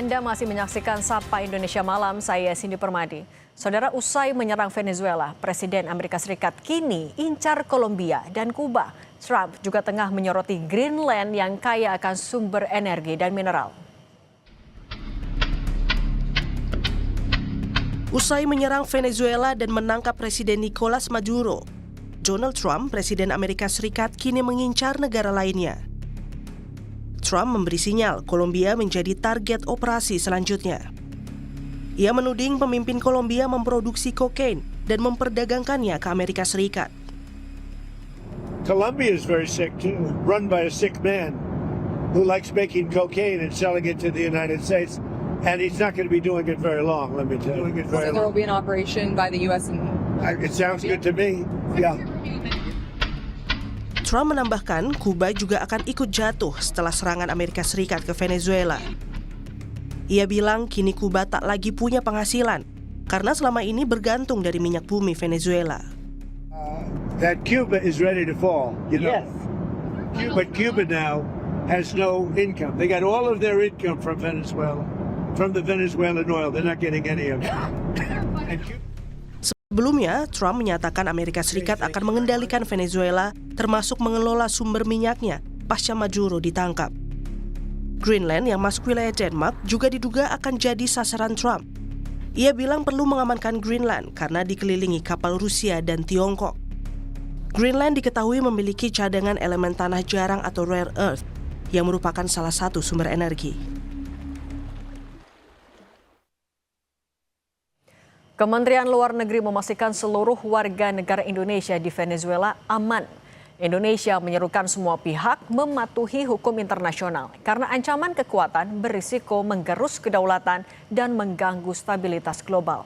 Anda masih menyaksikan Sapa Indonesia Malam, saya Cindy Permadi. Saudara, usai menyerang Venezuela, Presiden Amerika Serikat kini incar Kolombia dan Kuba. Trump juga tengah menyoroti Greenland yang kaya akan sumber energi dan mineral. Usai menyerang Venezuela dan menangkap Presiden Nicolas Maduro, Donald Trump, Presiden Amerika Serikat, kini mengincar negara lainnya. Trump memberi sinyal Kolombia menjadi target operasi selanjutnya. Ia menuding pemimpin Kolombia memproduksi kokain dan memperdagangkannya ke Amerika Serikat. Colombia is very sick too, run by a sick man who likes making cocaine and selling it to the United States. And he's not going to be doing it very long, let me tell you. So there will be an operation by the U.S. It sounds good to me, yeah. Trump menambahkan Kuba juga akan ikut jatuh setelah serangan Amerika Serikat ke Venezuela. Ia bilang kini Kuba tak lagi punya penghasilan karena selama ini bergantung dari minyak bumi Venezuela. That Cuba is ready to fall, you know. Yes. But Cuba now has no income. They got all of their income from Venezuela, from the Venezuelan oil. They're not getting any of it. Sebelumnya, Trump menyatakan Amerika Serikat akan mengendalikan Venezuela, termasuk mengelola sumber minyaknya pasca Maduro ditangkap. Greenland yang masuk wilayah Denmark juga diduga akan jadi sasaran Trump. Ia bilang perlu mengamankan Greenland karena dikelilingi kapal Rusia dan Tiongkok. Greenland diketahui memiliki cadangan elemen tanah jarang atau rare earth yang merupakan salah satu sumber energi. Kementerian Luar Negeri memastikan seluruh warga negara Indonesia di Venezuela aman. Indonesia menyerukan semua pihak mematuhi hukum internasional karena ancaman kekuatan berisiko menggerus kedaulatan dan mengganggu stabilitas global.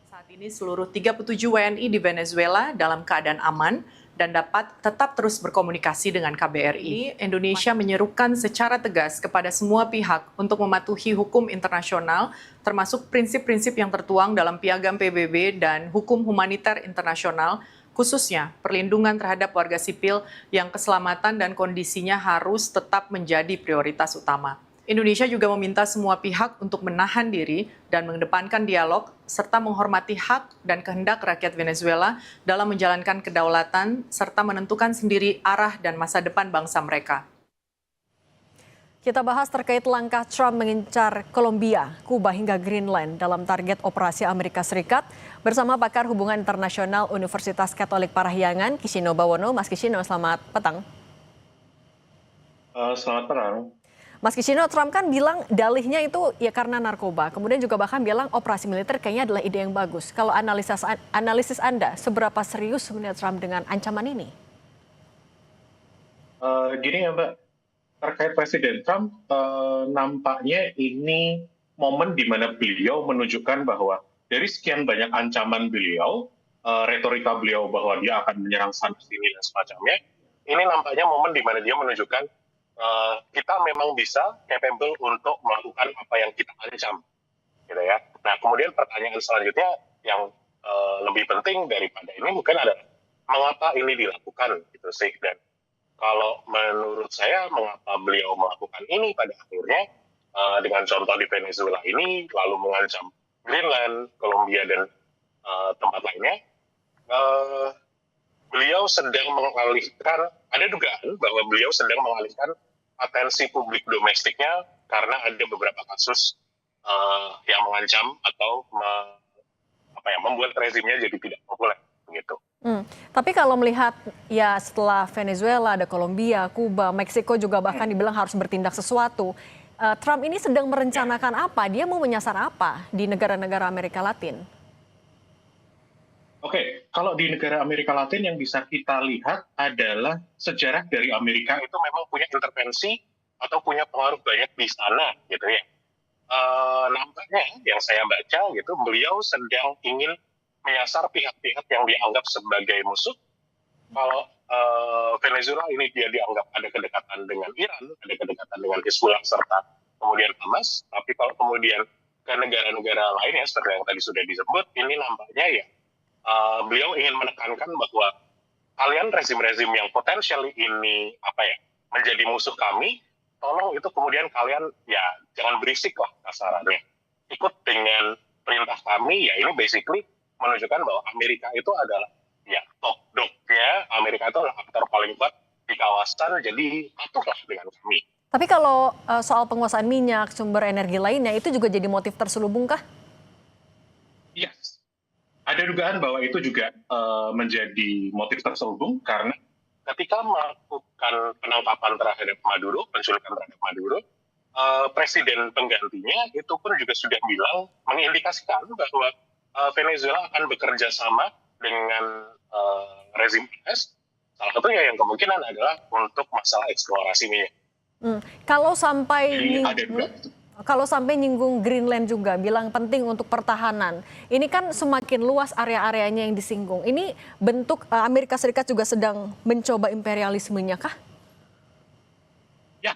Saat ini seluruh 37 WNI di Venezuela dalam keadaan aman dan dapat tetap terus berkomunikasi dengan KBRI. Indonesia menyerukan secara tegas kepada semua pihak untuk mematuhi hukum internasional, termasuk prinsip-prinsip yang tertuang dalam Piagam PBB dan hukum humaniter internasional, khususnya perlindungan terhadap warga sipil yang keselamatan dan kondisinya harus tetap menjadi prioritas utama. Indonesia juga meminta semua pihak untuk menahan diri dan mengedepankan dialog serta menghormati hak dan kehendak rakyat Venezuela dalam menjalankan kedaulatan serta menentukan sendiri arah dan masa depan bangsa mereka. Kita bahas terkait langkah Trump mengincar Kolombia, Kuba hingga Greenland dalam target operasi Amerika Serikat bersama pakar hubungan internasional Universitas Katolik Parahyangan, Kishino Bawono. Mas Kishino, selamat petang. Selamat petang. Mas Kishino, Trump kan bilang dalihnya itu ya karena narkoba. Kemudian juga bahkan bilang operasi militer kayaknya adalah ide yang bagus. Kalau analisis Anda, seberapa serius sebenarnya Trump dengan ancaman ini? Gini ya Mbak, terkait Presiden Trump, nampaknya ini momen di mana beliau menunjukkan bahwa dari sekian banyak ancaman beliau, retorika beliau bahwa dia akan menyerang sana sini dan semacamnya, ini nampaknya momen di mana dia menunjukkan kita memang bisa capable untuk melakukan apa yang kita ancam, gitu ya. Nah, kemudian pertanyaan selanjutnya yang lebih penting daripada ini mungkin adalah mengapa ini dilakukan, gitu sih. Dan kalau menurut saya mengapa beliau melakukan ini pada akhirnya dengan contoh di Venezuela ini lalu mengancam Greenland, Kolombia dan tempat lainnya. Beliau sedang mengalihkan, ada dugaan bahwa beliau sedang mengalihkan atensi publik domestiknya karena ada beberapa kasus yang mengancam atau membuat rezimnya jadi tidak populer, begitu. Tapi kalau melihat ya setelah Venezuela, ada Kolombia, Kuba, Meksiko juga bahkan dibilang harus bertindak sesuatu. Trump ini sedang merencanakan apa? Dia mau menyasar apa di negara-negara Amerika Latin? Oke, kalau di negara Amerika Latin yang bisa kita lihat adalah sejarah dari Amerika itu memang punya intervensi atau punya pengaruh banyak di sana, gitu ya. Nampaknya yang saya baca gitu, beliau sedang ingin menyasar pihak-pihak yang dianggap sebagai musuh. Kalau Venezuela ini dia dianggap ada kedekatan dengan Iran, ada kedekatan dengan Hezbollah serta kemudian Hamas. Tapi kalau kemudian ke negara-negara lainnya seperti yang tadi sudah disebut, ini nampaknya ya beliau ingin menekankan bahwa kalian rezim-rezim yang potensial ini menjadi musuh kami, tolong itu kemudian kalian ya jangan berisik lah kasarannya. Ikut dengan perintah kami, ya ini basically menunjukkan bahwa Amerika itu adalah ya top dog-nya, Amerika itu adalah aktor paling kuat di kawasan, jadi patuhlah dengan kami. Tapi kalau soal penguasaan minyak, sumber energi lainnya itu juga jadi motif terselubung kah? Yes. Ada dugaan bahwa itu juga menjadi motif terselubung karena ketika melakukan penangkapan terhadap Maduro, penculikan terhadap Maduro, presiden penggantinya itu pun juga sudah bilang, mengindikasikan bahwa Venezuela akan bekerja sama dengan rezim AS. Salah satunya yang kemungkinan adalah untuk masalah eksplorasi minyak. Kalau sampai Jadi ada dugaan itu. Kalau sampai nyinggung Greenland juga, bilang penting untuk pertahanan. Ini kan semakin luas area-areanya yang disinggung. Ini bentuk Amerika Serikat juga sedang mencoba imperialismenya kah? Ya,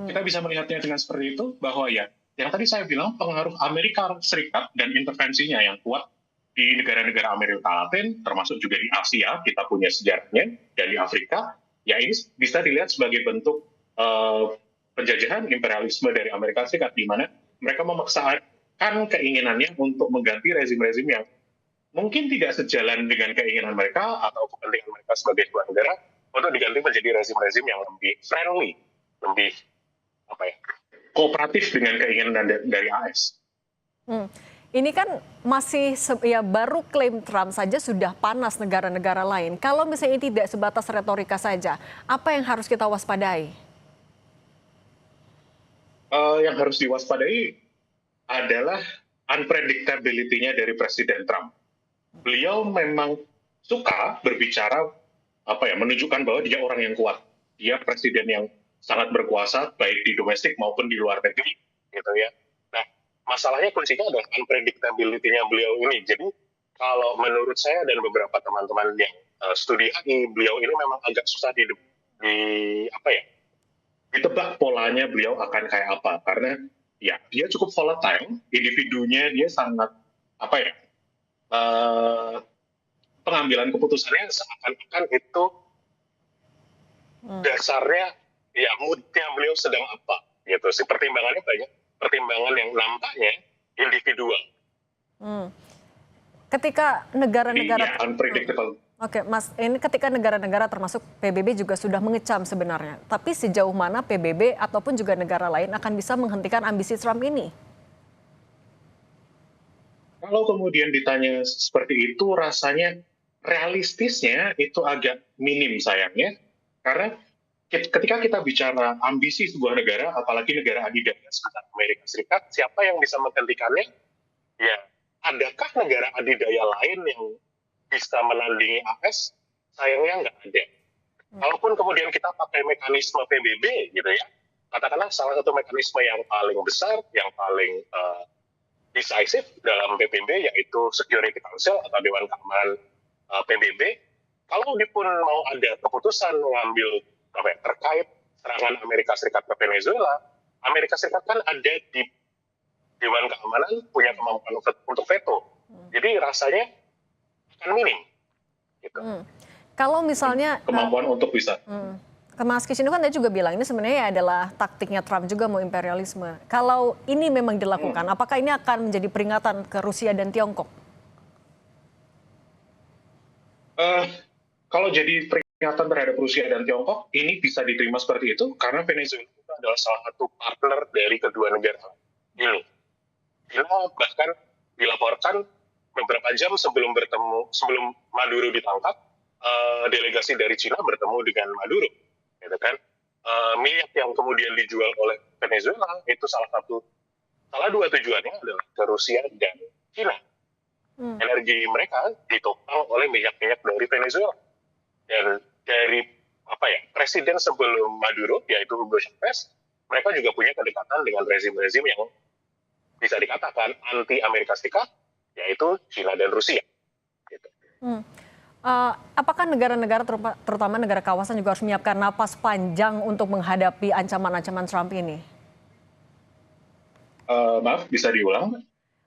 kita bisa melihatnya dengan seperti itu, bahwa ya, yang tadi saya bilang pengaruh Amerika Serikat dan intervensinya yang kuat di negara-negara Amerika Latin, termasuk juga di Asia, kita punya sejarahnya, dan di Afrika, ya ini bisa dilihat sebagai bentuk penjajahan imperialisme dari Amerika Serikat, di mana mereka memaksakan keinginannya untuk mengganti rezim-rezim yang mungkin tidak sejalan dengan keinginan mereka atau kepentingan mereka sebagai sebuah negara, untuk diganti menjadi rezim-rezim yang lebih friendly, lebih kooperatif dengan keinginan dari AS. Ini kan masih ya baru klaim Trump saja sudah panas negara-negara lain. Kalau misalnya ini tidak sebatas retorika saja, apa yang harus kita waspadai? Yang harus diwaspadai adalah unpredictability-nya dari Presiden Trump. Beliau memang suka berbicara, menunjukkan bahwa dia orang yang kuat. Dia presiden yang sangat berkuasa, baik di domestik maupun di luar negeri, gitu ya. Nah, masalahnya kuncinya adalah unpredictability-nya beliau ini. Jadi, kalau menurut saya dan beberapa teman-teman yang studi HI, beliau ini memang agak susah ditebak polanya beliau akan kayak apa, karena ya dia cukup volatile, individunya dia sangat pengambilan keputusannya seakan-akan itu dasarnya ya moodnya beliau sedang apa gitu sih. Pertimbangannya banyak, pertimbangan yang nampaknya individual. Ketika negara-negara unpredictable. Oke, Mas, ini ketika negara-negara termasuk PBB juga sudah mengecam sebenarnya. Tapi sejauh mana PBB ataupun juga negara lain akan bisa menghentikan ambisi Trump ini? Kalau kemudian ditanya seperti itu, rasanya realistisnya itu agak minim sayangnya. Karena ketika kita bicara ambisi sebuah negara, apalagi negara adidaya seperti Amerika Serikat, siapa yang bisa menghentikannya? Ya, adakah negara adidaya lain yang bisa menandingi AS? Sayangnya nggak ada. Walaupun kemudian kita pakai mekanisme PBB gitu ya, katakanlah salah satu mekanisme yang paling besar, yang paling decisive dalam PBB yaitu Security Council atau Dewan Keamanan PBB. Kalau pun mau ada keputusan mengambil terkait serangan Amerika Serikat ke Venezuela, Amerika Serikat kan ada di Dewan Keamanan punya kemampuan untuk veto. Jadi rasanya akan minim. Gitu. Kalau misalnya kemampuan untuk bisa. Mas Kishino kan tadi juga bilang ini sebenarnya adalah taktiknya Trump juga mau imperialisme. Kalau ini memang dilakukan, apakah ini akan menjadi peringatan ke Rusia dan Tiongkok? Kalau jadi peringatan terhadap Rusia dan Tiongkok, ini bisa diterima seperti itu karena Venezuela itu adalah salah satu partner dari kedua negara ini. China bahkan dilaporkan beberapa jam sebelum Maduro ditangkap, delegasi dari China bertemu dengan Maduro, gitu kan? Minyak yang kemudian dijual oleh Venezuela itu salah dua tujuannya adalah ke Rusia dan China. Energi mereka ditopang oleh minyak-minyak dari Venezuela. Dan dari presiden sebelum Maduro yaitu Hugo Chavez, mereka juga punya kedekatan dengan rezim-rezim yang bisa dikatakan anti Amerika Serikat, yaitu China dan Rusia. Gitu. Apakah negara-negara terutama negara kawasan juga harus menyiapkan napas panjang untuk menghadapi ancaman-ancaman Trump ini? Maaf, bisa diulang?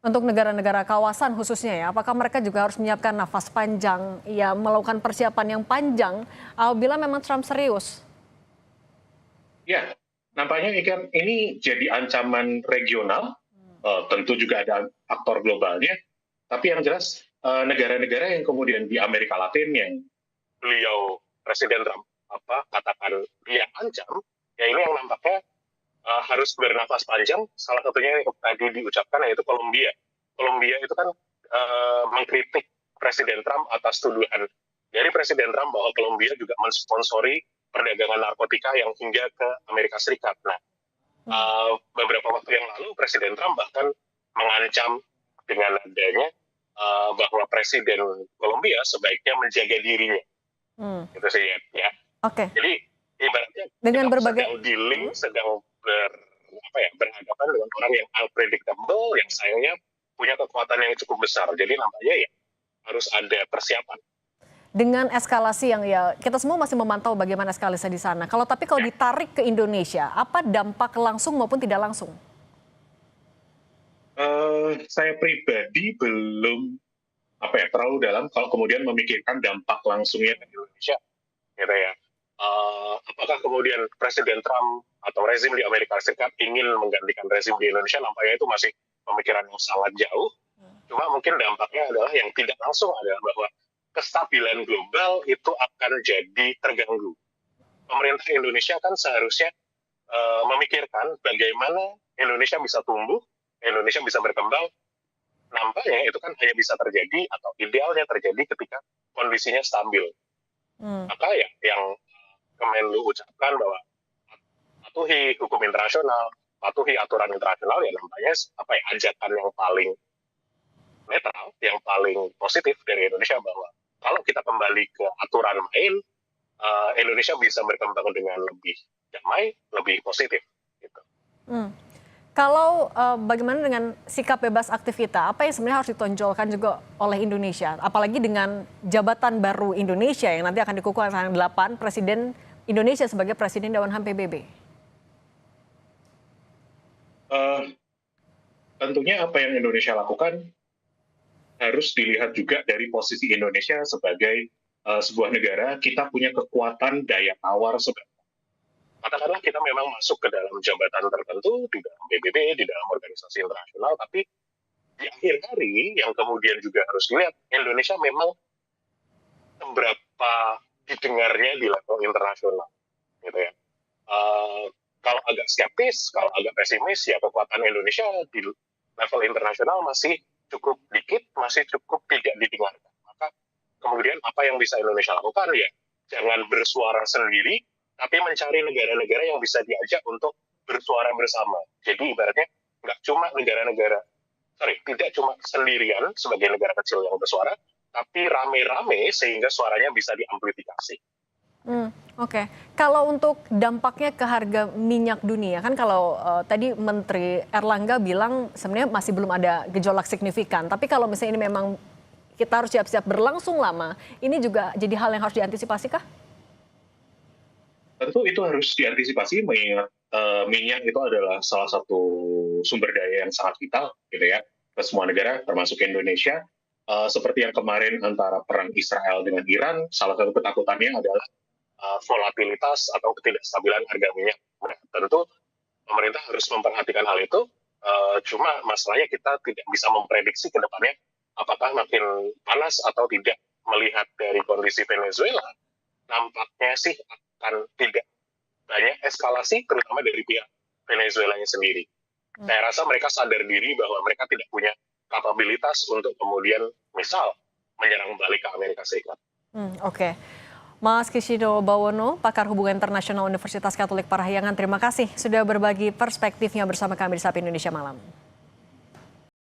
Untuk negara-negara kawasan khususnya ya, apakah mereka juga harus menyiapkan nafas panjang, ya melakukan persiapan yang panjang apabila memang Trump serius? Ya, nampaknya ini jadi ancaman regional, tentu juga ada faktor globalnya, tapi yang jelas negara-negara yang kemudian di Amerika Latin yang beliau Presiden Trump katakan dia ancam, ya ini yang nampaknya harus bernafas panjang. Salah satunya yang tadi diucapkan yaitu Kolombia. Kolombia itu kan mengkritik Presiden Trump atas tuduhan dari Presiden Trump bahwa Kolombia juga mensponsori perdagangan narkotika yang hingga ke Amerika Serikat. Nah, beberapa waktu yang lalu Presiden Trump bahkan mengancam dengan adanya bahwa Presiden Kolombia sebaiknya menjaga dirinya. Itu sih ya. Oke. Jadi ibaratnya Dengan kita berbagai sedang dealing, sedang berhadapan dengan orang yang unpredictable, yang sayangnya punya kekuatan yang cukup besar. Jadi nampaknya ya harus ada persiapan. dengan eskalasi yang ya kita semua masih memantau bagaimana eskalasi di sana. Tapi kalau ditarik ke Indonesia, apa dampak langsung maupun tidak langsung? Saya pribadi belum terlalu dalam kalau kemudian memikirkan dampak langsungnya ke Indonesia, gitu ya. Apakah kemudian Presiden Trump atau rezim di Amerika Serikat ingin menggantikan rezim di Indonesia? Nampaknya itu masih pemikiran yang sangat jauh. Cuma mungkin dampaknya adalah yang tidak langsung adalah bahwa kestabilan global itu akan jadi terganggu. Pemerintah Indonesia kan seharusnya memikirkan bagaimana Indonesia bisa tumbuh, Indonesia bisa berkembang. Nampaknya itu kan hanya bisa terjadi atau idealnya terjadi ketika kondisinya stabil. Maka ya yang Kemenlu ucapkan bahwa patuhi hukum internasional, patuhi aturan internasional, ya nampaknya ajakan yang paling netral, yang paling positif dari Indonesia bahwa kalau kita kembali ke aturan main, Indonesia bisa berkembang dengan lebih damai, lebih positif. Gitu. Kalau bagaimana dengan sikap bebas aktif kita, apa yang sebenarnya harus ditonjolkan juga oleh Indonesia? Apalagi dengan jabatan baru Indonesia yang nanti akan dikukuhkan tanggal 8, Presiden Indonesia sebagai Presiden Dewan HAM PBB. Tentunya apa yang Indonesia lakukan harus dilihat juga dari posisi Indonesia sebagai sebuah negara. Kita punya kekuatan daya tawar sebenarnya. Katakanlah kita memang masuk ke dalam jabatan tertentu di dalam PBB, di dalam organisasi internasional, tapi di akhir hari yang kemudian juga harus dilihat, Indonesia memang seberapa didengarnya di level internasional, gitu ya. Kalau agak skeptis, kalau agak pesimis, ya kekuatan Indonesia di level internasional masih cukup dikit, masih cukup tidak didengarkan. Maka kemudian apa yang bisa Indonesia lakukan ya, jangan bersuara sendiri, tapi mencari negara-negara yang bisa diajak untuk bersuara bersama. Jadi ibaratnya tidak cuma sendirian sebagai negara kecil yang bersuara, tapi rame-rame sehingga suaranya bisa diamplifikasi. Oke. Kalau untuk dampaknya ke harga minyak dunia, kan kalau tadi Menteri Erlangga bilang sebenarnya masih belum ada gejolak signifikan. Tapi kalau misalnya ini memang kita harus siap-siap berlangsung lama, ini juga jadi hal yang harus diantisipasi kah? Tentu itu harus diantisipasi, mengingat minyak itu adalah salah satu sumber daya yang sangat vital, gitu ya, ke semua negara, termasuk Indonesia. Seperti yang kemarin antara perang Israel dengan Iran, salah satu ketakutannya adalah volatilitas atau ketidakstabilan harga minyak. Nah, tentu pemerintah harus memperhatikan hal itu. Cuma masalahnya kita tidak bisa memprediksi ke depannya apakah makin panas atau tidak. Melihat dari kondisi Venezuela, nampaknya sih akan tidak banyak eskalasi, terutama dari pihak Venezuelanya sendiri. Saya rasa mereka sadar diri bahwa mereka tidak punya kapabilitas untuk kemudian misal menyerang balik ke Amerika Serikat. Oke. Mas Kishido Bawono, pakar hubungan internasional Universitas Katolik Parahyangan, terima kasih sudah berbagi perspektifnya bersama kami di Sapi Indonesia Malam.